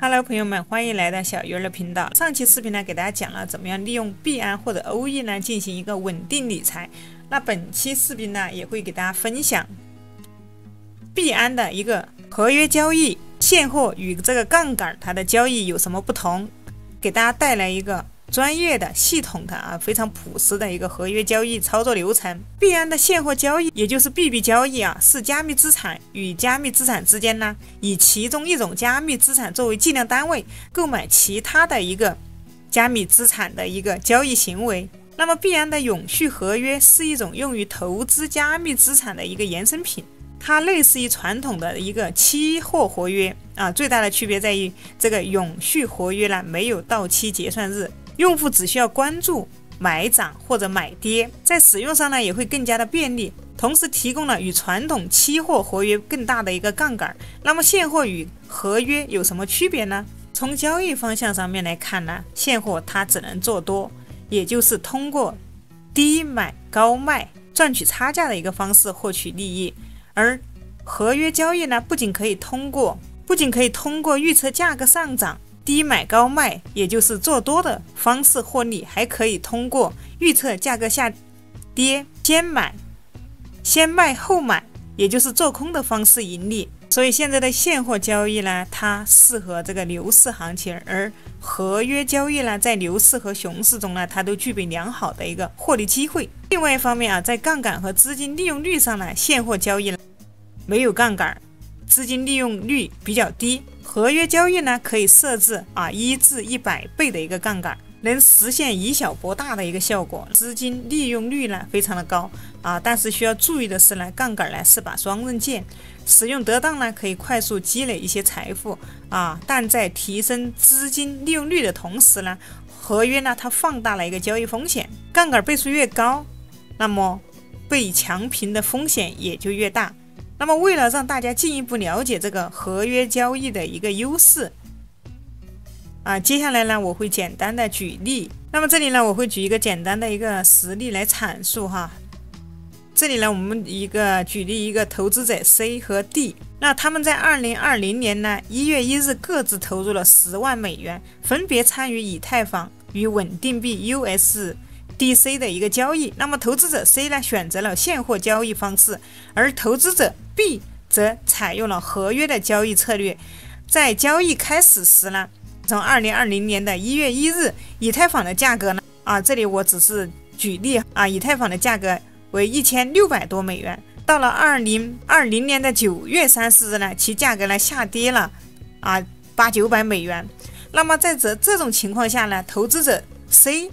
Hello， 朋友们，欢迎来到小鱼儿的频道。上期视频呢，给大家讲了怎么样利用币安或者欧易呢进行一个稳定理财。那本期视频呢，也会给大家分享币安的一个合约交易、现货与这个杠杆它的交易有什么不同，给大家带来一个专业的、系统的非常朴实的一个合约交易操作流程。币安的现货交易，也就是币交易是加密资产与加密资产之间呢，以其中一种加密资产作为计量单位，购买其他的一个加密资产的一个交易行为。那么币安的永续合约是一种用于投资加密资产的一个衍生品，它类似于传统的一个期货合约最大的区别在于这个永续合约呢没有到期结算日，用户只需要关注买涨或者买跌，在使用上呢也会更加的便利，同时提供了与传统期货合约更大的一个杠杆。那么现货与合约有什么区别呢？从交易方向上面来看呢，现货它只能做多，也就是通过低买高卖赚取差价的一个方式获取利益，而合约交易呢不仅可以通过预测价格上涨低买高卖，也就是做多的方式获利，还可以通过预测价格下跌先卖后买，也就是做空的方式盈利。所以现在的现货交易呢，它适合这个牛市行情，而合约交易呢，在牛市和熊市中呢，它都具备良好的一个获利机会。另外一方面在杠杆和资金利用率上呢，现货交易没有杠杆，资金利用率比较低。合约交易呢，可以设置1至100倍的一个杠杆，能实现以小博大的一个效果，资金利用率呢非常的高但是需要注意的是呢，杠杆呢是把双刃剑，使用得当呢可以快速积累一些财富但在提升资金利用率的同时呢，合约呢它放大了一个交易风险，杠杆倍数越高，那么被强平的风险也就越大。那么为了让大家进一步了解这个合约交易的一个优势接下来呢我会简单的举例。那么这里呢我会举一个简单的一个实例来阐述这里呢我们举例一个投资者 C 和 D， 那他们在2020年呢1月1日各自投入了10万美元，分别参与以太坊与稳定币 USDC 的一个交易。那么投资者 C 呢选择了现货交易方式，而投资者 B 则采用了合约的交易策略。在交易开始时呢，从2020年的1月1日，以太坊的价格呢这里我只是举例以太坊的价格为1600多美元。到了2020年的9月30日呢，其价格呢下跌了800-900美元。那么在这种情况下呢，投资者 C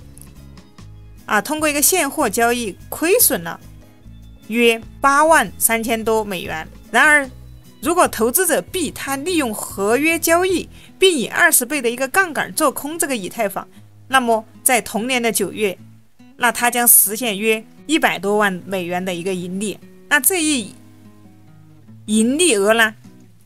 通过一个现货交易亏损了约83000多美元。然而如果投资者 B 他利用合约交易并以20倍的一个杠杆做空这个以太坊，那么在同年的9月，那他将实现约100多万美元的一个盈利。那这一盈利额呢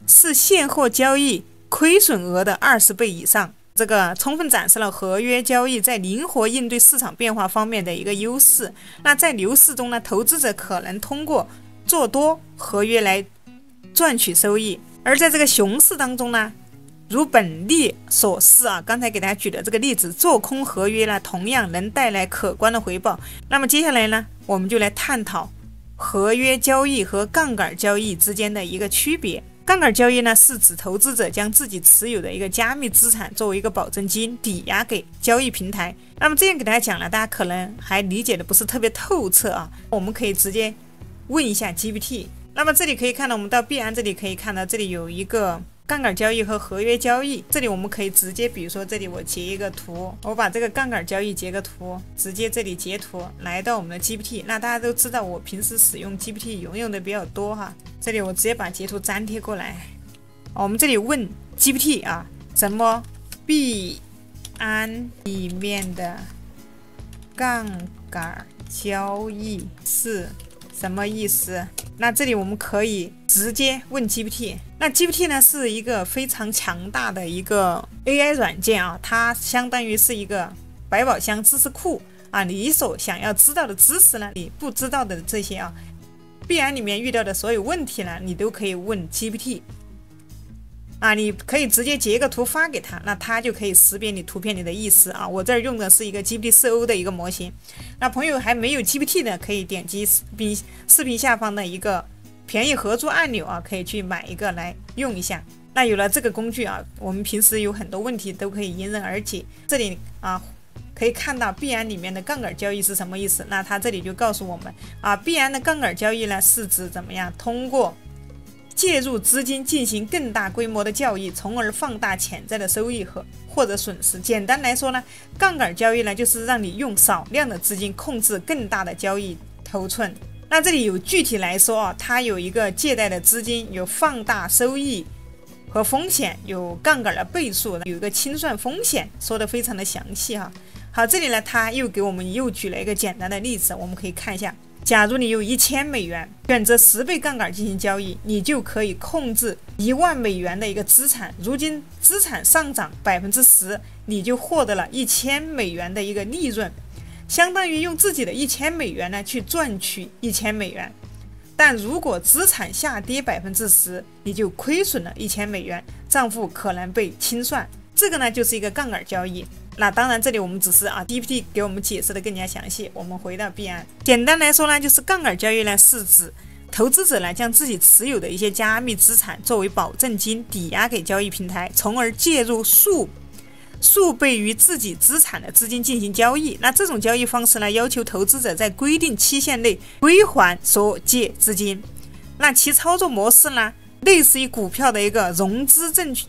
是现货交易亏损额的20倍以上，这个充分展示了合约交易在灵活应对市场变化方面的一个优势。那在牛市中呢，投资者可能通过做多合约来赚取收益，而在这个熊市当中呢，如本例所示刚才给大家举的这个例子，做空合约呢同样能带来可观的回报。那么接下来呢，我们就来探讨合约交易和杠杆交易之间的一个区别。杠杆交易呢是指投资者将自己持有的一个加密资产作为一个保证金抵押给交易平台。那么这样给大家讲了，大家可能还理解的不是特别透彻我们可以直接问一下 GPT。 那么这里可以看到，我们到币安这里可以看到，这里有一个杠杆交易和合约交易。这里我们可以直接，比如说这里我截一个图，我把这个杠杆交易截个图，直接这里截图来到我们的 GPT。 那大家都知道我平时使用 GPT 用的比较多这里我直接把截图粘贴过来。我们这里问 GPT 什么币安里面的杠杆交易是什么意思？那这里我们可以直接问 GPT。 那 GPT 呢是一个非常强大的一个 AI 软件它相当于是一个百宝箱知识库你所想要知道的知识呢，你不知道的这些币安里面遇到的所有问题呢，你都可以问 GPT。啊，你可以直接截个图发给他，那他就可以识别你图片里的意思啊。我这儿用的是一个 GPT-4o 的一个模型，那朋友还没有 GPT 的，可以点击视频下方的一个便宜合作按钮啊，可以去买一个来用一下。那有了这个工具啊，我们平时有很多问题都可以迎刃而解。这里啊可以看到币安里面的杠杆交易是什么意思？那它这里就告诉我们啊，币安的杠杆交易呢是指怎么样通过介入资金进行更大规模的交易，从而放大潜在的收益或者损失。简单来说呢，杠杆交易呢就是让你用少量的资金控制更大的交易头寸。那这里有具体来说啊，它有一个借贷的资金，有放大收益和风险，有杠杆的倍数，有一个清算风险，说的非常的详细哈。好，这里呢他又给我们举了一个简单的例子，我们可以看一下。假如你有1000美元，选择10倍杠杆进行交易，你就可以控制1万美元的一个资产。如今资产上涨10%，你就获得了1000美元的一个利润，相当于用自己的1000美元呢去赚取1000美元。但如果资产下跌10%，你就亏损了1000美元，账户可能被清算。这个呢就是一个杠杆交易。那当然这里我们只是GPT 给我们解释的更加详细。我们回到币安，简单来说呢，就是杠杆交易呢是指投资者呢将自己持有的一些加密资产作为保证金抵押给交易平台，从而介入数倍于自己资产的资金进行交易。那这种交易方式呢，要求投资者在规定期限内归还所借资金。那其操作模式呢，类似于股票的一个融资证券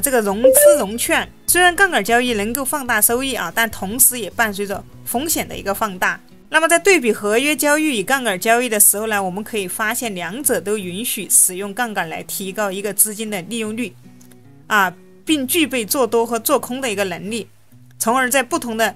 这个融资融券。虽然杠杆交易能够放大收益但同时也伴随着风险的一个放大。那么在对比合约交易与杠杆交易的时候呢，我们可以发现两者都允许使用杠杆来提高一个资金的利用率并具备做多和做空的一个能力，从而在不同的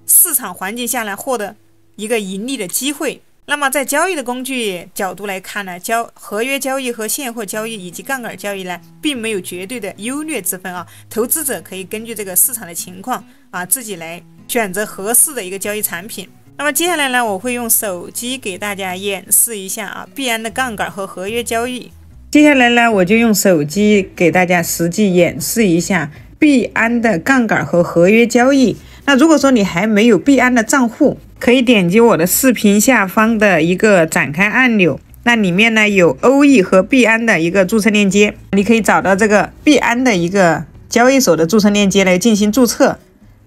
市场环境下来获得一个盈利的机会。那么在交易的工具角度来看呢，合约交易和现货交易以及杠杆交易呢，并没有绝对的优劣之分投资者可以根据这个市场的情况自己来选择合适的一个交易产品。那么接下来呢，我会用手机给大家演示一下币安的杠杆和合约交易。接下来呢，我就用手机给大家实际演示一下币安的杠杆和合约交易。那如果说你还没有币安的账户，可以点击我的视频下方的一个展开按钮，那里面呢有欧易和币安的一个注册链接，你可以找到这个币安的一个交易所的注册链接来进行注册。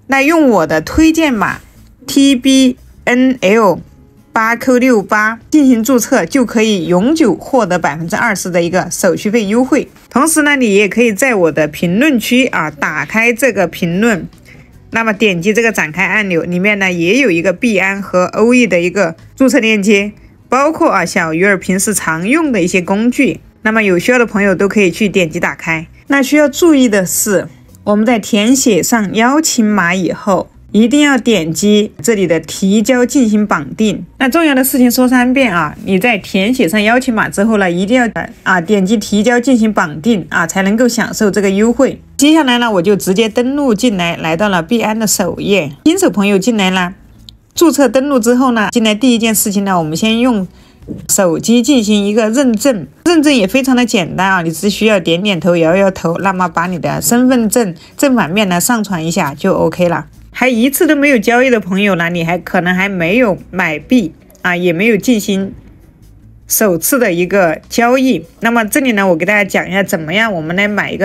那用我的推荐码 TBNL8Q68 进行注册，就可以永久获得20%的一个手续费优惠。同时呢，你也可以在我的评论区打开这个评论，那么点击这个展开按钮，里面呢也有一个币安和欧易的一个注册链接，包括小鱼儿平时常用的一些工具。那么有需要的朋友都可以去点击打开。那需要注意的是，我们在填写上邀请码以后，一定要点击这里的提交进行绑定。那重要的事情说3遍你在填写上邀请码之后呢，一定要点击提交进行绑定才能够享受这个优惠。接下来呢，我就直接登录进来，来到了币安的首页。新手朋友进来了，注册登录之后呢，进来第一件事情呢，我们先用手机进行一个认证。认证也非常的简单你只需要点点头摇摇头，那么把你的身份证正反面呢上传一下就 OK 了。还一次都没有交易的朋友呢，你可能还没有买币也没有进行首次的一个交易。那么这里呢，我给大家讲一下怎么样我们来买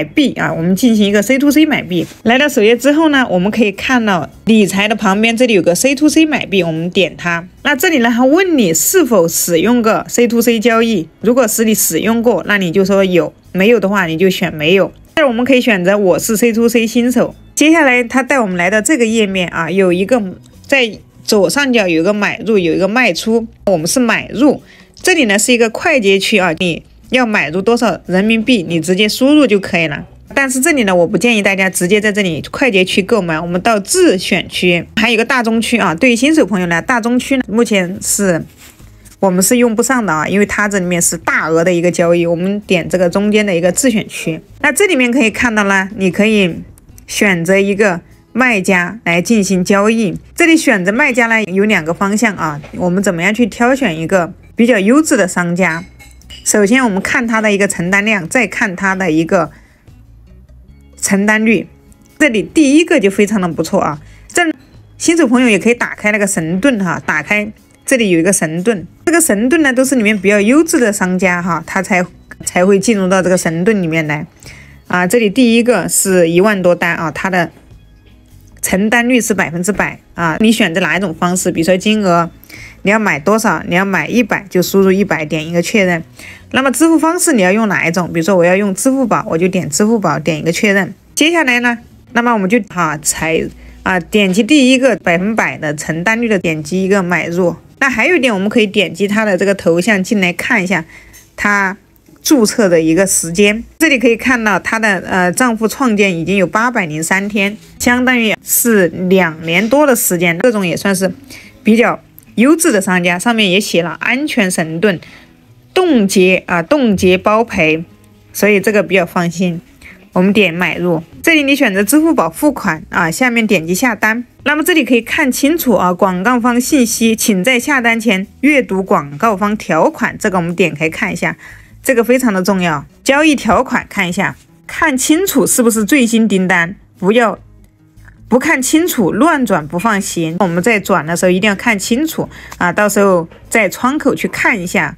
币我们进行一个 C2C 买币。来到首页之后呢，我们可以看到理财的旁边这里有个 C2C 买币，我们点它。那这里呢，还问你是否使用过 C2C 交易，如果是你使用过，那你就说有，没有的话你就选没有。这儿我们可以选择我是 C2C 新手。接下来他带我们来到这个页面有一个在左上角有一个买入，有一个卖出，我们是买入。这里呢是一个快捷区你要买入多少人民币，你直接输入就可以了。但是这里呢，我不建议大家直接在这里快捷区购买，我们到自选区，还有一个大宗区对于新手朋友呢，大宗区呢目前我们是用不上的因为它这里面是大额的一个交易。我们点这个中间的一个自选区，那这里面可以看到呢，你可以选择一个卖家来进行交易。这里选择卖家呢有2个方向我们怎么样去挑选一个比较优质的商家。首先我们看它的一个成单量，再看它的一个成单率。这里第一个就非常的不错啊。新手朋友也可以打开那个神盾哈，打开这里有一个神盾，这个神盾呢都是里面比较优质的商家哈，他才会进入到这个神盾里面来啊。这里第一个是1万多单啊，它的成单率是100%啊。你选择哪一种方式，比如说金额你要买多少，你要买100就输入100，点一个确认。那么支付方式你要用哪一种，比如说我要用支付宝，我就点支付宝，点一个确认。接下来呢，那么我们就点击第一个100%的成单率的，点击一个买入。那还有一点，我们可以点击它的这个头像进来看一下它注册的一个时间。这里可以看到它的账户创建已经有803天，相当于是2年多的时间。这种也算是比较优质的商家，上面也写了安全神盾，冻结包赔，所以这个比较放心。我们点买入，这里你选择支付宝付款啊，下面点击下单。那么这里可以看清楚啊，广告方信息，请在下单前阅读广告方条款。这个我们点开看一下，这个非常的重要。交易条款看一下，看清楚是不是最新订单，不看清楚乱转不放心。我们在转的时候一定要看清楚啊，到时候在窗口去看一下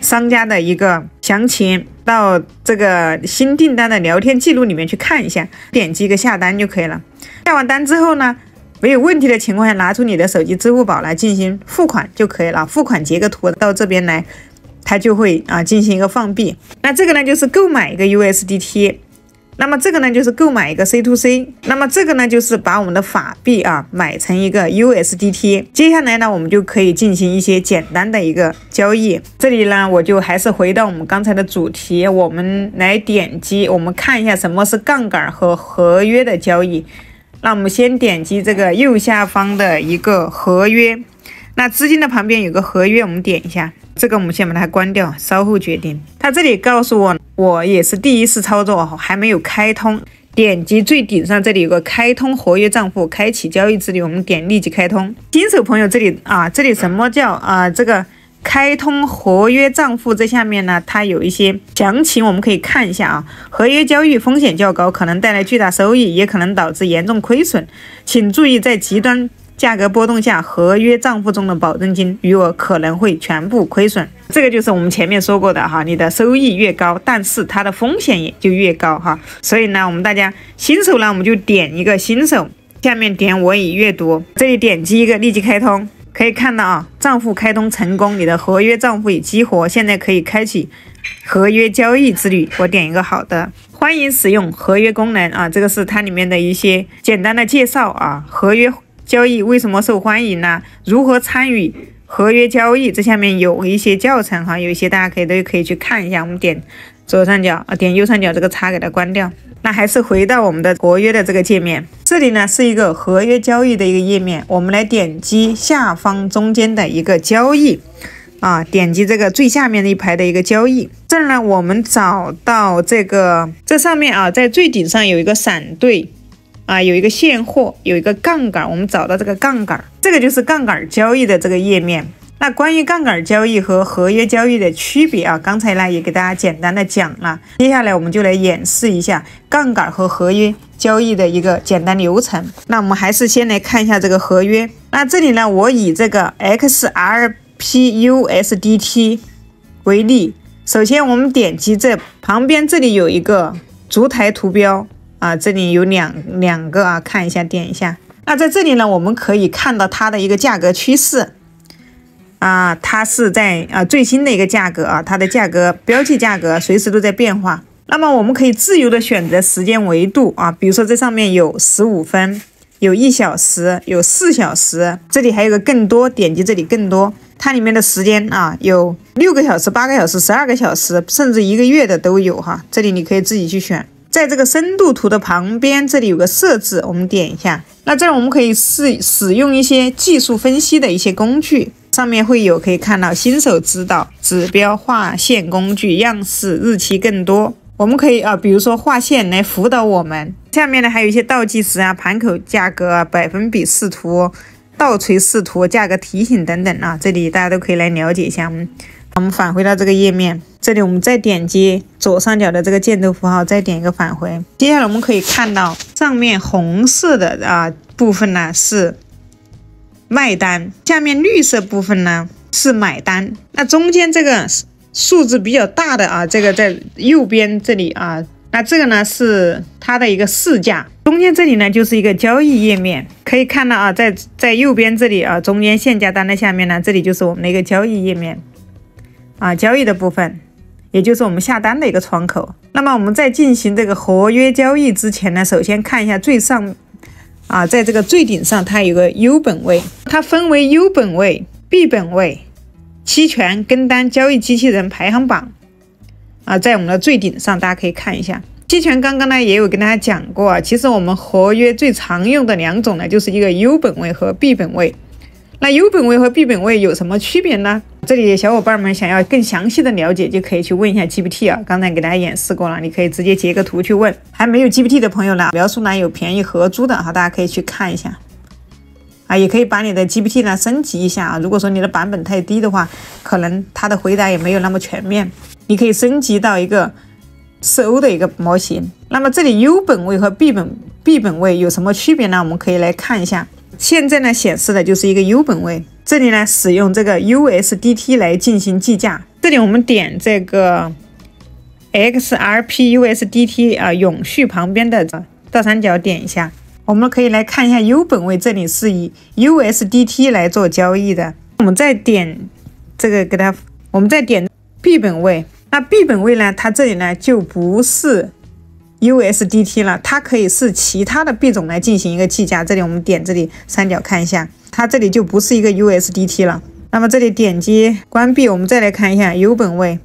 商家的一个详情，到这个新订单的聊天记录里面去看一下，点击一个下单就可以了。下完单之后呢，没有问题的情况下，拿出你的手机支付宝来进行付款就可以了。付款截个图到这边来，它就会进行一个放币。那这个呢就是购买一个 USDT。那么这个呢就是购买一个 C2C， 那么这个呢就是把我们的法币买成一个 USDT。 接下来呢我们就可以进行一些简单的一个交易。这里呢我就还是回到我们刚才的主题，我们来点击，我们看一下什么是杠杆和合约的交易。那我们先点击这个右下方的一个合约，那资金的旁边有个合约，我们点一下，这个我们先把它关掉，稍后决定。它这里告诉我也是第一次操作，还没有开通。点击最顶上这里有个开通活跃账户，开启交易之旅，我们点立即开通。新手朋友这里什么叫这个开通活跃账户？这下面呢它有一些详情，我们可以看一下啊。合约交易风险较高，可能带来巨大收益，也可能导致严重亏损，请注意在极端价格波动下，合约账户中的保证金余额可能会全部亏损。这个就是我们前面说过的你的收益越高，但是它的风险也就越高所以呢，我们大家新手呢，我们就点一个新手，下面点我已阅读，这里点击一个立即开通，可以看到账户开通成功，你的合约账户已激活，现在可以开启合约交易之旅。我点一个好的，欢迎使用合约功能这个是它里面的一些简单的介绍合约交易为什么受欢迎呢？如何参与合约交易？这下面有一些教程有一些大家都可以去看一下。我们点左上角点右上角这个叉给它关掉。那还是回到我们的合约的这个界面，这里呢是一个合约交易的一个页面，我们来点击下方中间的一个交易点击这个最下面的一排的一个交易。这儿呢我们找到这上面在最顶上有一个闪兑有一个现货，有一个杠杆，我们找到这个杠杆，这个就是杠杆交易的这个页面。那关于杠杆交易和合约交易的区别刚才呢也给大家简单的讲了，接下来我们就来演示一下杠杆和合约交易的一个简单流程。那我们还是先来看一下这个合约。那这里呢我以这个 XRP-USDT 为例，首先我们点击这旁边，这里有一个烛台图标这里有两个看一下，点一下。那在这里呢我们可以看到它的一个价格趋势它是在最新的一个价格它的价格标记价格随时都在变化。那么我们可以自由的选择时间维度比如说这上面有15分，有1小时，有4小时，这里还有个更多，点击这里更多，它里面的时间有6个小时、8个小时、12个小时，甚至1个月的都有这里你可以自己去选。在这个深度图的旁边，这里有个设置，我们点一下。那这儿我们可以使用一些技术分析的一些工具，上面会有可以看到新手指导、指标、划线工具、样式、日期更多。我们可以比如说划线来辅导我们。下面呢还有一些倒计时盘口价格百分比视图、倒锤视图、价格提醒等等这里大家都可以来了解一下。我们我们返回到这个页面，这里我们再点击左上角的这个箭头符号，再点一个返回。接下来我们可以看到上面红色的部分呢是卖单，下面绿色部分呢是买单。那中间这个数字比较大的这个在右边这里那这个呢是它的一个市价，中间这里呢就是一个交易页面，可以看到在右边这里中间现价单的下面呢，这里就是我们的一个交易页面交易的部分，也就是我们下单的一个窗口。那么我们在进行这个合约交易之前呢，首先看一下最上在这个最顶上它有个 U 本位，它分为 U 本位、B 本位、期权、跟单、交易机器人排行榜在我们的最顶上，大家可以看一下。期权刚刚呢也有跟大家讲过其实我们合约最常用的两种呢，就是一个 U 本位和 B 本位。那 U 本位和 B 本位有什么区别呢？这里小伙伴们想要更详细的了解，就可以去问一下 GPT 刚才给大家演示过了，你可以直接截个图去问。还没有 GPT 的朋友呢，描述栏有便宜合租的大家可以去看一下也可以把你的 GPT 呢升级一下如果说你的版本太低的话，可能它的回答也没有那么全面，你可以升级到一个4O的一个模型。那么这里 U 本位和 B 本位有什么区别呢？我们可以来看一下。现在呢显示的就是一个 U 本位，这里呢使用这个 USDT 来进行计价。这里我们点这个 XRP USDT 永续旁边的倒三角点一下，我们可以来看一下 U 本位，这里是以 USDT 来做交易的。我们再点这个我们再点 B 本位，那 B 本位呢，它这里呢就不是 USDT 了，它可以是其他的币种来进行一个计价。这里我们点这里三角看一下，它这里就不是一个 USDT 了。那么这里点击关闭，我们再来看一下 U 本位，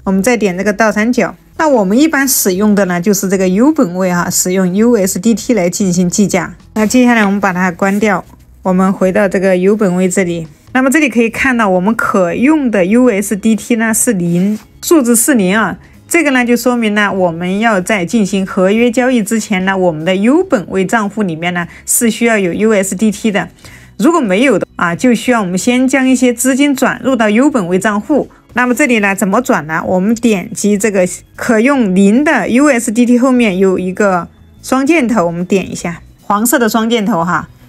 我们再点这个倒三角。那我们一般使用的呢就是这个 U 本位使用 USDT 来进行计价。那接下来我们把它关掉，我们回到这个 U 本位这里。那么这里可以看到我们可用的 USDT 呢是0，数字是0这个呢就说明呢我们要在进行合约交易之前呢，我们的 U 本位账户里面呢是需要有 USDT 的。如果没有的就需要我们先将一些资金转入到 U 本位账户。那么这里呢怎么转呢？我们点击这个可用0的 USDT 后面有一个双箭头，我们点一下黄色的双箭头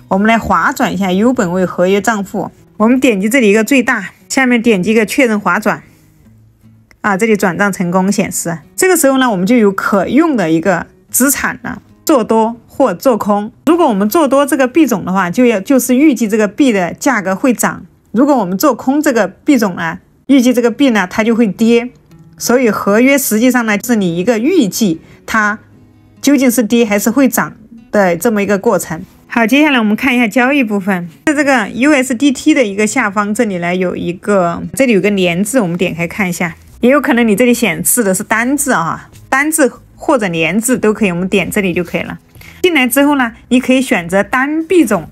我们来滑转一下 U 本位合约账户。我们点击这里一个最大，下面点击一个确认滑转这里转账成功显示。这个时候呢我们就有可用的一个资产了，做多或做空。如果我们做多这个币种的话，就是预计这个币的价格会涨；如果我们做空这个币种呢，预计这个币呢它就会跌。所以合约实际上呢是你一个预计它究竟是跌还是会涨的这么一个过程。好，接下来我们看一下交易部分。在这个 USDT 的一个下方，这里呢有一个，这里有个连字，我们点开看一下。也有可能你这里显示的是单字单字或者连字都可以，我们点这里就可以了。进来之后呢，你可以选择单币种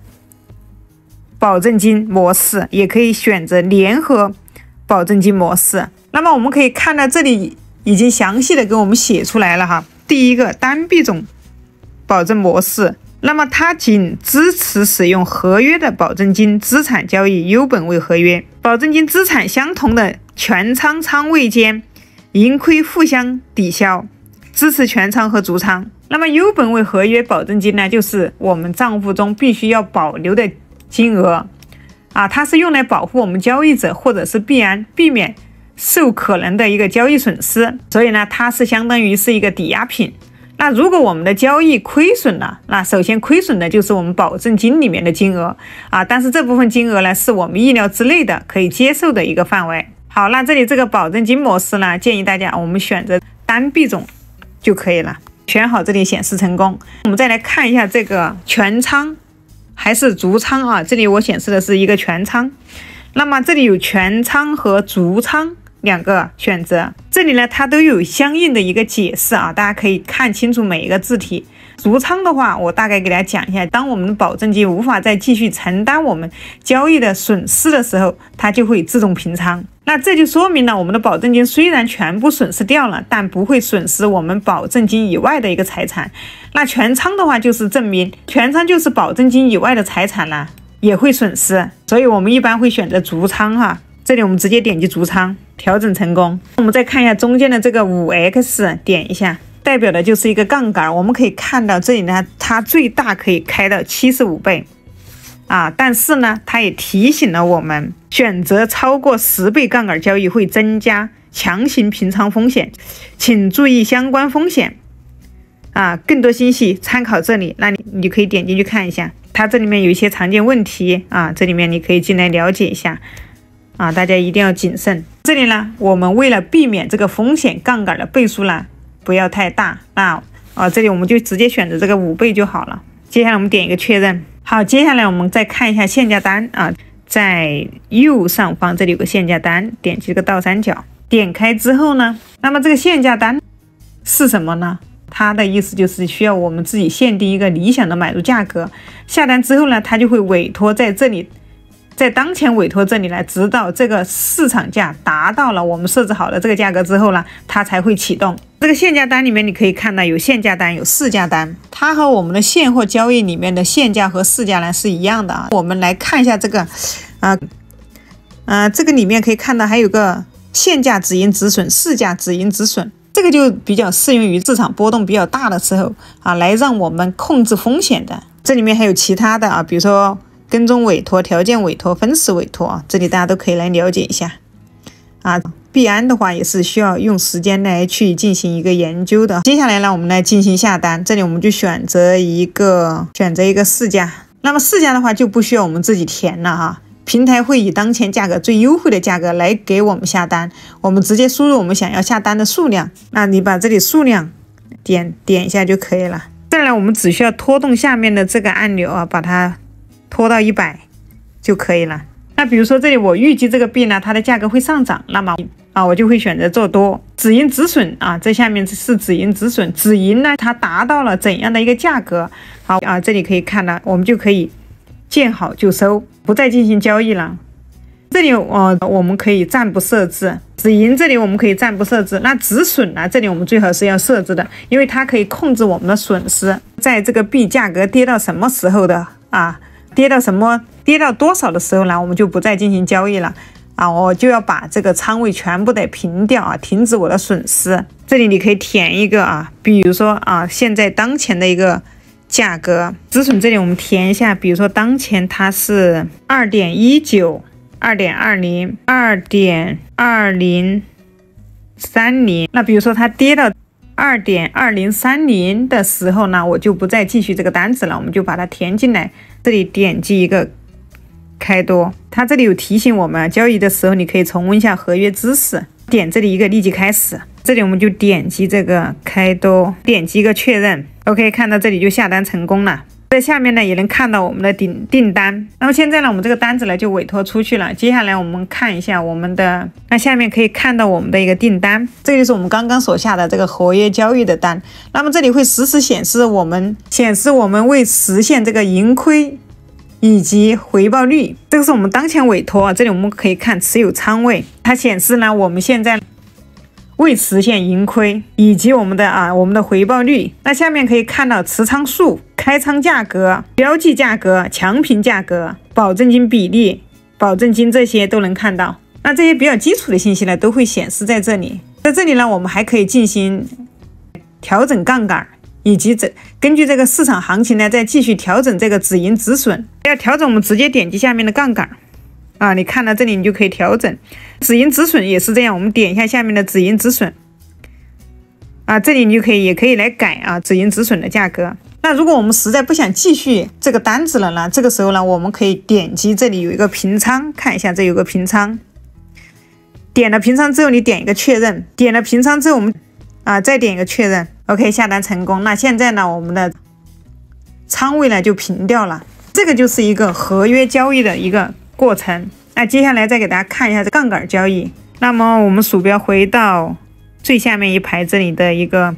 保证金模式，也可以选择联合保证金模式。那么我们可以看到这里已经详细的给我们写出来了第一个单币种保证模式，那么它仅支持使用合约的保证金资产交易 U 本位合约，保证金资产相同的全仓仓位间盈亏互相抵消，支持全仓和逐仓。那么 U 本位合约保证金呢，就是我们账户中必须要保留的金额它是用来保护我们交易者或者是避免受可能的一个交易损失，所以呢它是相当于是一个抵押品。那如果我们的交易亏损了，那首先亏损的就是我们保证金里面的金额但是这部分金额呢是我们意料之内的可以接受的一个范围。好，那这里这个保证金模式呢，建议大家我们选择单币种就可以了。选好，这里显示成功。我们再来看一下这个全仓还是逐仓这里我显示的是一个全仓。那么这里有全仓和逐仓两个选择，这里呢它都有相应的一个解释大家可以看清楚每一个字体。逐仓的话，我大概给大家讲一下，当我们的保证金无法再继续承担我们交易的损失的时候，它就会自动平仓。那这就说明了我们的保证金虽然全部损失掉了，但不会损失我们保证金以外的一个财产。那全仓的话就是证明全仓就是保证金以外的财产也会损失，所以我们一般会选择逐仓这里我们直接点击逐仓。调整成功。我们再看一下中间的这个 5x， 点一下，代表的就是一个杠杆。我们可以看到这里呢，它最大可以开到75倍啊，但是呢，它也提醒了我们，选择超过10倍杠杆交易会增加强行平仓风险，请注意相关风险啊。更多信息参考这里，那你可以点进去看一下，它这里面有一些常见问题啊，这里面你可以进来了解一下啊，大家一定要谨慎。这里呢，我们为了避免这个风险，杠杆的倍数呢不要太大，那这里我们就直接选择这个5倍就好了。接下来我们点一个确认。好，接下来我们再看一下限价单啊，在右上方这里有个限价单，点击这个倒三角，点开之后呢，那么这个限价单是什么呢？它的意思就是需要我们自己限定一个理想的买入价格，下单之后呢，它就会委托在这里，在当前委托这里来，直到这个市场价达到了我们设置好的这个价格之后呢，它才会启动。这个限价单里面你可以看到有限价单，有市价单，它和我们的现货交易里面的限价和市价呢是一样的啊。我们来看一下这个这个里面可以看到还有个限价止盈止损，市价止盈止损，这个就比较适用于市场波动比较大的时候啊，来让我们控制风险的。这里面还有其他的啊，比如说跟踪委托、条件委托、分时委托啊，这里大家都可以来了解一下啊。币安的话也是需要用时间来去进行一个研究的。接下来呢，我们来进行下单，这里我们就选择一个市价。那么市价的话就不需要我们自己填了哈，平台会以当前价格最优惠的价格来给我们下单，我们直接输入我们想要下单的数量，那你把这里数量点一下就可以了。再来我们只需要拖动下面的这个按钮啊，把它拖到100就可以了。那比如说这里我预计这个币呢，它的价格会上涨，那么我就会选择做多。止盈止损啊，这下面是止盈止损，止盈呢它达到了怎样的一个价格？好啊，这里可以看到，我们就可以见好就收，不再进行交易了。这里我们可以暂不设置，止盈这里我们可以暂不设置。那止损呢，这里我们最好是要设置的，因为它可以控制我们的损失，在这个币价格跌到什么时候的啊？跌到多少的时候呢，我们就不再进行交易了啊，我就要把这个仓位全部得平掉啊，停止我的损失。这里你可以填一个啊，比如说现在当前的一个价格，止损这里我们填一下，比如说当前它是 2.19 2.20 2.2030， 那比如说它跌到2.2030的时候呢，我就不再继续这个单子了，我们就把它填进来。这里点击一个开多，它这里有提醒我们交易的时候你可以重温一下合约知识，点这里一个立即开始，这里我们就点击这个开多，点击一个确认 OK， 看到这里就下单成功了。在下面呢也能看到我们的订单。那么现在呢，我们这个单子呢就委托出去了。接下来我们看一下我们的，那下面可以看到我们的一个订单，这就是我们刚刚所下的这个合约交易的单。那么这里会实时显示我们为实现这个盈亏以及回报率，这个是我们当前委托啊。这里我们可以看持有仓位，它显示呢我们现在未实现盈亏以及我们的回报率。那下面可以看到持仓数、开仓价格、标记价格、强平价格、保证金比例、保证金，这些都能看到。那这些比较基础的信息呢都会显示在这里。在这里呢，我们还可以进行调整杠杆，以及根据这个市场行情呢再继续调整这个止盈止损。要调整我们直接点击下面的杠杆啊，你看到这里你就可以调整。止盈止损也是这样，我们点一下下面的止盈止损啊，这里你就也可以来改止盈止损的价格。那如果我们实在不想继续这个单子了呢，这个时候呢，我们可以点击这里有一个平仓，看一下这有个平仓，点了平仓之后你点一个确认，点了平仓之后我们再点一个确认 OK， 下单成功。那现在呢，我们的仓位呢就平掉了。这个就是一个合约交易的一个过程。那接下来再给大家看一下这杠杆交易。那么我们鼠标回到最下面一排这里的一个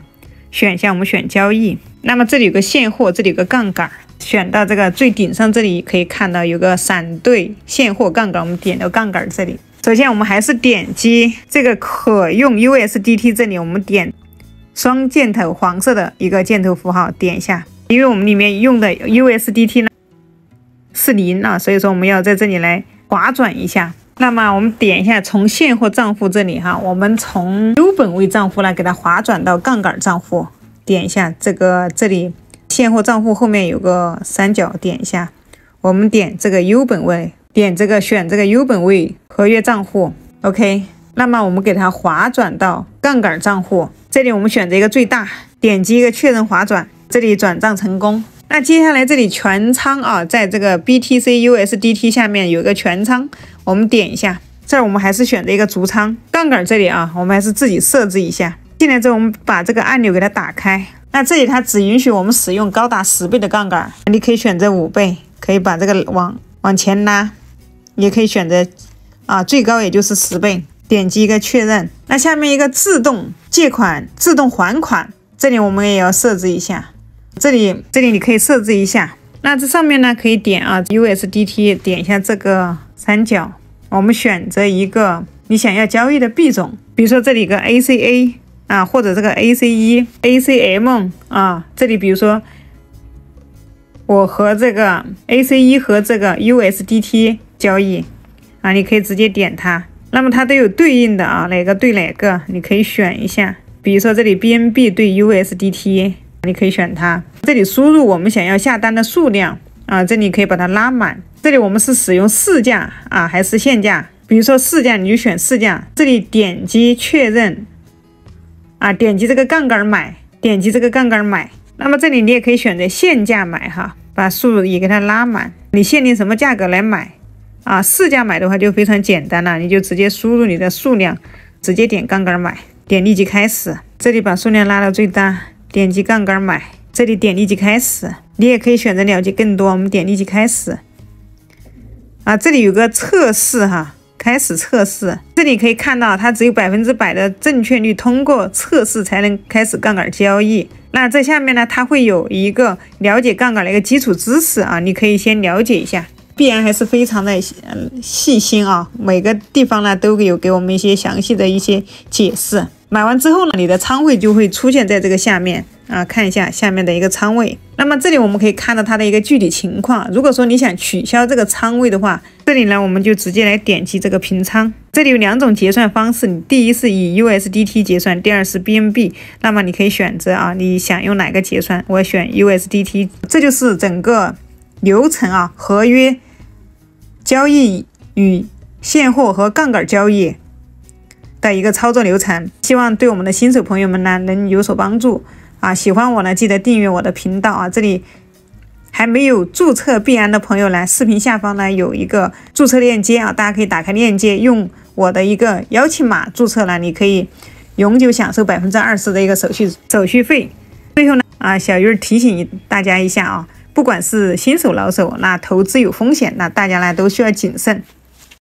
选项，我们选交易。那么这里有个现货，这里有个杠杆，选到这个最顶上，这里可以看到有个闪兑现货杠杆，我们点到杠杆这里。首先我们还是点击这个可用 USDT， 这里我们点双箭头黄色的一个箭头符号，点一下，因为我们里面用的 USDT 呢是0所以说我们要在这里来划转一下，那么我们点一下从现货账户这里哈，我们从 U 本位账户呢给它划转到杠杆账户，点一下这里现货账户后面有个三角，点一下，我们点这个 U 本位，选这个 U 本位合约账户 ，OK。那么我们给它划转到杠杆账户，这里我们选择一个最大，点击一个确认划转，这里转账成功。那接下来这里全仓啊，在这个 BTC/USDT 下面有一个全仓，我们点一下，这儿我们还是选择一个足仓，杠杆这里啊，我们还是自己设置一下。进来之后，我们把这个按钮给它打开，那这里它只允许我们使用高达10倍的杠杆，你可以选择5倍，可以把这个往前拉，也可以选择最高也就是10倍。点击一个确认，那下面一个自动借款、自动还款，这里我们也要设置一下。这里你可以设置一下。那这上面呢可以点USDT， 点一下这个三角，我们选择一个你想要交易的币种，比如说这里有个 ACA 或者这个 ACE、ACM 这里比如说我和这个 ACE 和这个 USDT 交易你可以直接点它。那么它都有对应的哪个对哪个，你可以选一下。比如说这里 BNB 对 USDT， 你可以选它。这里输入我们想要下单的数量这里可以把它拉满。这里我们是使用市价还是现价？比如说市价，你就选市价。这里点击确认点击这个杠杆买，点击这个杠杆买。那么这里你也可以选择现价买把数也给它拉满。你限定什么价格来买？市价买的话就非常简单了，你就直接输入你的数量，直接点杠杆买，点立即开始。这里把数量拉到最大，点击杠杆买，这里点立即开始。你也可以选择了解更多，我们点立即开始。这里有个测试开始测试。这里可以看到它只有100%的正确率，通过测试才能开始杠杆交易。那这下面呢，它会有一个了解杠杆的一个基础知识你可以先了解一下。币安还是非常的细心每个地方呢都有给我们一些详细的一些解释。买完之后呢，你的仓位就会出现在这个下面看一下下面的一个仓位。那么这里我们可以看到它的一个具体情况。如果说你想取消这个仓位的话，这里呢我们就直接来点击这个平仓。这里有2种结算方式，第一是以 USDT 结算，第二是 BNB。那么你可以选择你想用哪个结算，我选 USDT。这就是整个流程合约交易与现货和杠杆交易的一个操作流程，希望对我们的新手朋友们呢能有所帮助喜欢我呢记得订阅我的频道这里还没有注册币安的朋友呢，视频下方呢有一个注册链接大家可以打开链接，用我的一个邀请码注册了，你可以永久享受20%的一个手续费。最后呢小鱼儿提醒大家一下不管是新手老手，那投资有风险，那大家呢都需要谨慎。